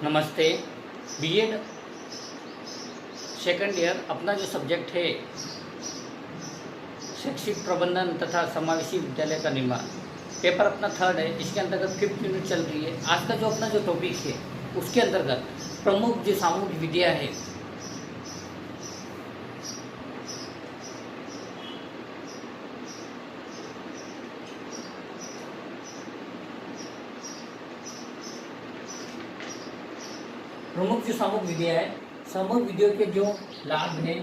नमस्ते। BEd second year अपना जो सब्जेक्ट है शैक्षिक प्रबंधन तथा समावेशी विद्यालय का निर्माण, पेपर अपना थर्ड है, जिसके अंतर्गत 5th यूनिट चल रही है। आज का जो अपना जो टॉपिक है उसके अंतर्गत प्रमुख जो सामूहिक विधियाँ है प्रमुख जो सामूहिक विधियाँ है, सामूहिक विधियों के जो लाभ हैं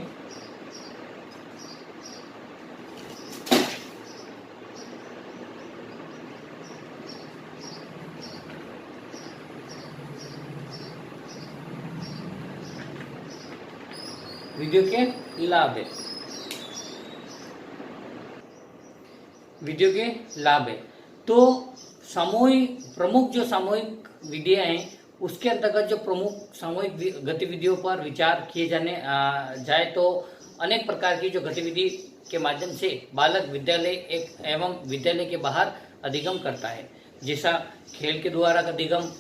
विधियों के लाभ है, विधियों के लाभ है। तो सामूहिक प्रमुख जो सामूहिक विधियाँ हैं उसके अंतर्गत जो प्रमुख सामूहिक गतिविधियों पर विचार किए जाए तो अनेक प्रकार की जो गतिविधि के माध्यम से बालक विद्यालय एवं विद्यालय के बाहर अधिगम करता है, जैसा खेल के द्वारा अधिगम,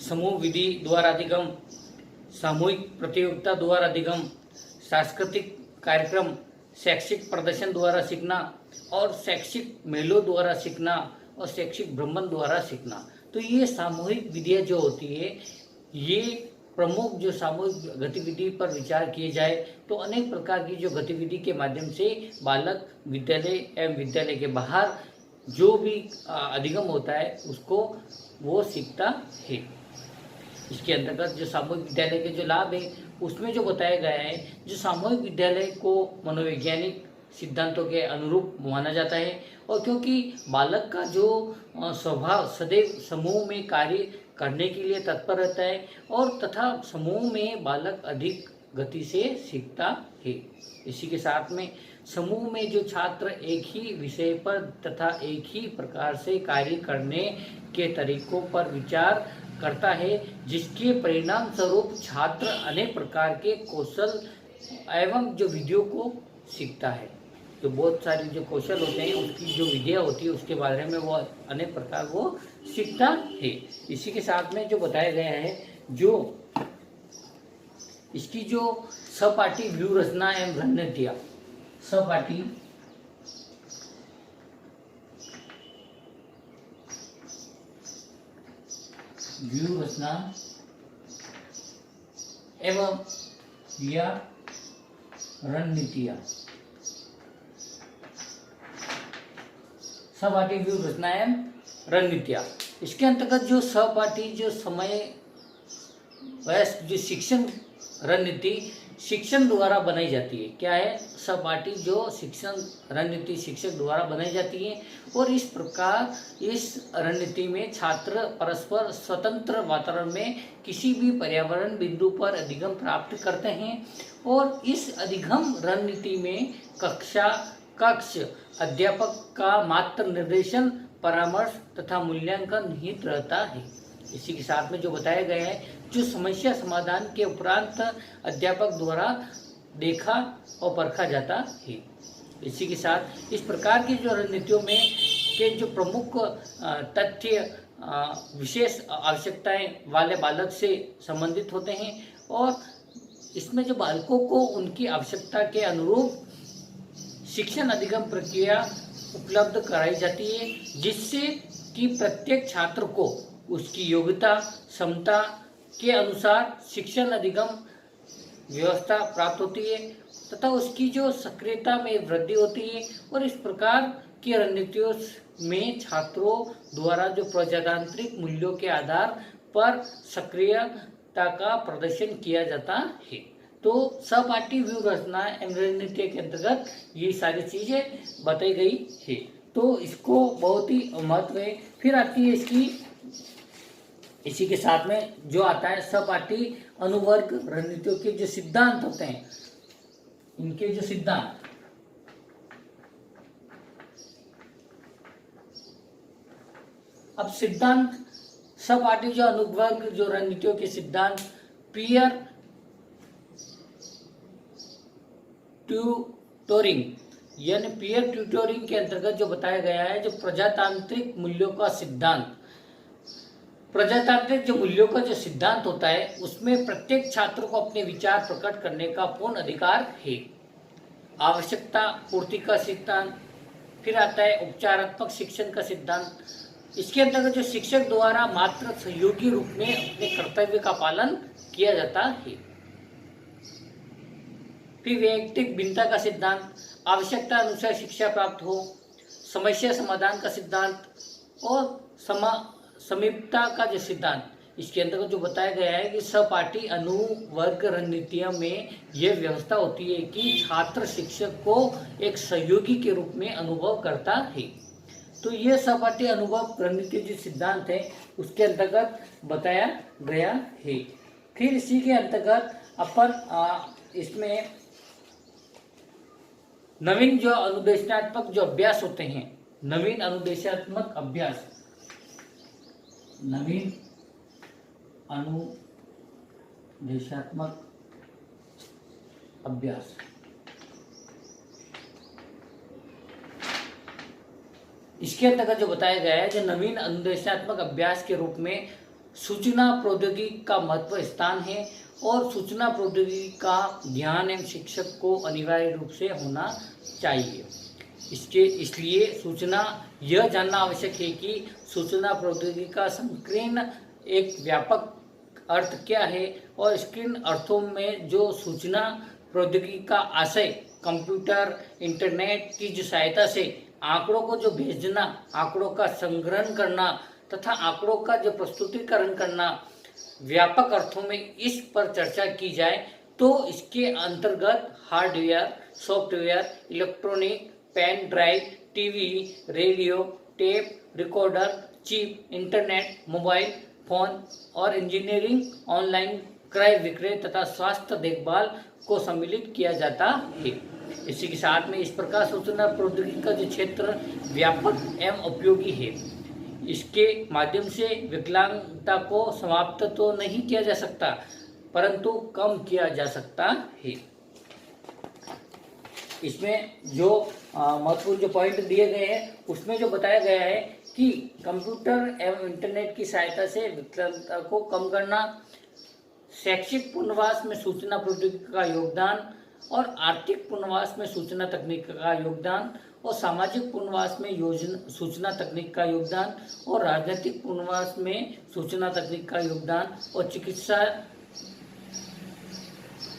समूह विधि द्वारा अधिगम, सामूहिक प्रतियोगिता द्वारा अधिगम, सांस्कृतिक कार्यक्रम, शैक्षिक प्रदर्शन द्वारा सीखना और शैक्षिक मेलों द्वारा सीखना और शैक्षिक भ्रमण द्वारा सीखना। तो ये सामूहिक विधियाँ जो होती है, ये प्रमुख जो सामूहिक गतिविधि पर विचार किए जाए तो अनेक प्रकार की जो गतिविधि के माध्यम से बालक विद्यालय एवं विद्यालय के बाहर जो भी अधिगम होता है उसको वो सीखता है। इसके अंतर्गत जो सामूहिक विद्यालय के जो लाभ है उसमें जो बताया गया है, जो सामूहिक विद्यालय को मनोवैज्ञानिक सिद्धांतों के अनुरूप माना जाता है, और क्योंकि बालक का जो स्वभाव सदैव समूह में कार्य करने के लिए तत्पर रहता है और तथा समूह में बालक अधिक गति से सीखता है। इसी के साथ में समूह में जो छात्र एक ही विषय पर तथा एक ही प्रकार से कार्य करने के तरीकों पर विचार करता है, जिसके परिणाम स्वरूप छात्र अनेक प्रकार के कौशल एवं जो विधियों को सीखता है। जो बहुत सारी जो कौशल होते हैं उसकी जो विधियाँ होती है उसके बारे में वो अनेक प्रकार वो सीखता है। इसी के साथ में जो बताया गया है, जो इसकी जो सहपाठी व्यूह रचना एवं रणनीतियाँ, सहपाठी व्यूह रचना एवं या रणनीतियाँ, सहपाठी व्यूह रचना एवं रणनीतियाँ। इसके अंतर्गत जो सहपाठी जो समय वयस्क जो शिक्षण रणनीति शिक्षण द्वारा बनाई जाती है। क्या है? सहपाठी जो शिक्षण रणनीति शिक्षक द्वारा बनाई जाती है, और इस प्रकार इस रणनीति में छात्र परस्पर स्वतंत्र वातावरण में किसी भी पर्यावरण बिंदु पर अधिगम प्राप्त करते हैं, और इस अधिगम रणनीति में कक्ष अध्यापक का मात्र निर्देशन, परामर्श तथा मूल्यांकन निहित रहता है। इसी के साथ में जो बताया गया है, जो समस्या समाधान के उपरांत अध्यापक द्वारा देखा और परखा जाता है। इसी के साथ इस प्रकार की जो रणनीतियों में के जो प्रमुख तथ्य विशेष आवश्यकताएं वाले बालक से संबंधित होते हैं, और इसमें जो बालकों को उनकी आवश्यकता के अनुरूप शिक्षण अधिगम प्रक्रिया उपलब्ध कराई जाती है, जिससे कि प्रत्येक छात्र को उसकी योग्यता क्षमता के अनुसार शिक्षण अधिगम व्यवस्था प्राप्त होती है तथा उसकी जो सक्रियता में वृद्धि होती है। और इस प्रकार की रणनीतियों में छात्रों द्वारा जो प्रजातांत्रिक मूल्यों के आधार पर सक्रियता का प्रदर्शन किया जाता है। तो सहपाठी व्यूह रचना एवं रणनीति के अंतर्गत ये सारी चीजें बताई गई है, तो इसको बहुत ही महत्व है। फिर आती है इसी के साथ में जो आता है सहपाठी अनुवर्ग रणनीतियों के जो सिद्धांत होते हैं, इनके जो सिद्धांत, अब सिद्धांत सहपाठी जो अनुवर्ग जो रणनीतियों के सिद्धांत पीयर ट्यूटोरिंग यानी पीयर ट्यूटोरिंग के अंतर्गत जो बताया गया है, जो प्रजातांत्रिक मूल्यों का सिद्धांत प्रजातांत्रिक जो मूल्यों का जो सिद्धांत होता है उसमें प्रत्येक छात्र को अपने विचार प्रकट करने का पूर्ण अधिकार है। आवश्यकता पूर्ति का सिद्धांत, फिर आता है उपचारात्मक शिक्षण का सिद्धांत। इसके अंतर्गत जो शिक्षक द्वारा मात्र सहयोगी रूप में अपने कर्तव्य का पालन किया जाता है। फिर वैयक्तिक भिन्नता का सिद्धांत, आवश्यकता अनुसार शिक्षा प्राप्त हो, समस्या समाधान का सिद्धांत और समीपता का जो सिद्धांत। इसके अंतर्गत जो बताया गया है कि सहपाठी अनुवर्ग रणनीतियों में यह व्यवस्था होती है कि छात्र शिक्षक को एक सहयोगी के रूप में अनुभव करता है। तो यह सहपाठी अनुभव रणनीति जो सिद्धांत है उसके अंतर्गत बताया गया है। फिर इसी के अंतर्गत अपन इसमें नवीन जो अनुदेशात्मक जो अभ्यास होते हैं, नवीन अनुदेशात्मक अभ्यास, नवीन अनुदेशात्मक अभ्यास, इसके अंतर्गत जो बताया गया है, जो नवीन अनुदेशात्मक अभ्यास के रूप में सूचना प्रौद्योगिकी का महत्व स्थान है और सूचना प्रौद्योगिकी का ज्ञान एवं शिक्षक को अनिवार्य रूप से होना चाहिए। इसलिए सूचना यह जानना आवश्यक है कि सूचना प्रौद्योगिकी का संकीर्ण एक व्यापक अर्थ क्या है और स्क्रीन अर्थों में जो सूचना प्रौद्योगिकी का आशय कंप्यूटर इंटरनेट की जो सहायता से आंकड़ों को जो भेजना, आंकड़ों का संग्रहण करना तथा आंकड़ों का जो प्रस्तुतिकरण करना व्यापक अर्थों में इस पर चर्चा की जाए तो इसके अंतर्गत hardware, software, electronic, pen drive, TV, radio, tape recorder, chip, internet, mobile phone और इंजीनियरिंग, ऑनलाइन क्रय विक्रय तथा स्वास्थ्य देखभाल को सम्मिलित किया जाता है। इसी के साथ में इस प्रकार सूचना प्रौद्योगिकी का जो क्षेत्र व्यापक एवं उपयोगी है। इसके माध्यम से विकलांगता को समाप्त तो नहीं किया जा सकता परंतु कम किया जा सकता है। इसमें जो महत्वपूर्ण जो पॉइंट दिए गए हैं उसमें जो बताया गया है कि कंप्यूटर एवं इंटरनेट की सहायता से विकलांगता को कम करना, शैक्षिक पुनर्वास में सूचना प्रौद्योगिकी का योगदान और आर्थिक पुनर्वास में सूचना तकनीक का योगदान और सामाजिक पुनर्वास में सूचना तकनीक का योगदान और राजनीतिक पुनर्वास में सूचना तकनीक का योगदान और चिकित्सा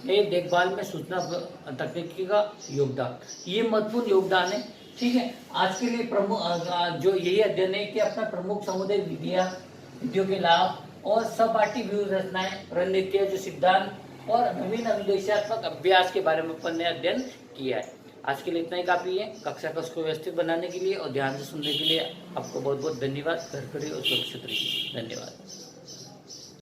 देखभाल में सूचना तकनीकी का योगदान, ये महत्वपूर्ण योगदान है। ठीक है, आज के लिए प्रमुख जो यही अध्ययन है कि अपना प्रमुख समुदाय विधियों के लाभ और सहपाठी व्यूह रचनाएं, रणनीतियां, जो सिद्धांत और नवीन अनुदेशात्मक अभ्यास के बारे में अपन ने अध्ययन किया है। आज के लिए इतना ही काफी है। कक्षा को व्यवस्थित बनाने के लिए और ध्यान से सुनने के लिए आपको बहुत बहुत धन्यवाद। घर खड़े और सुरक्षित रहिए। धन्यवाद।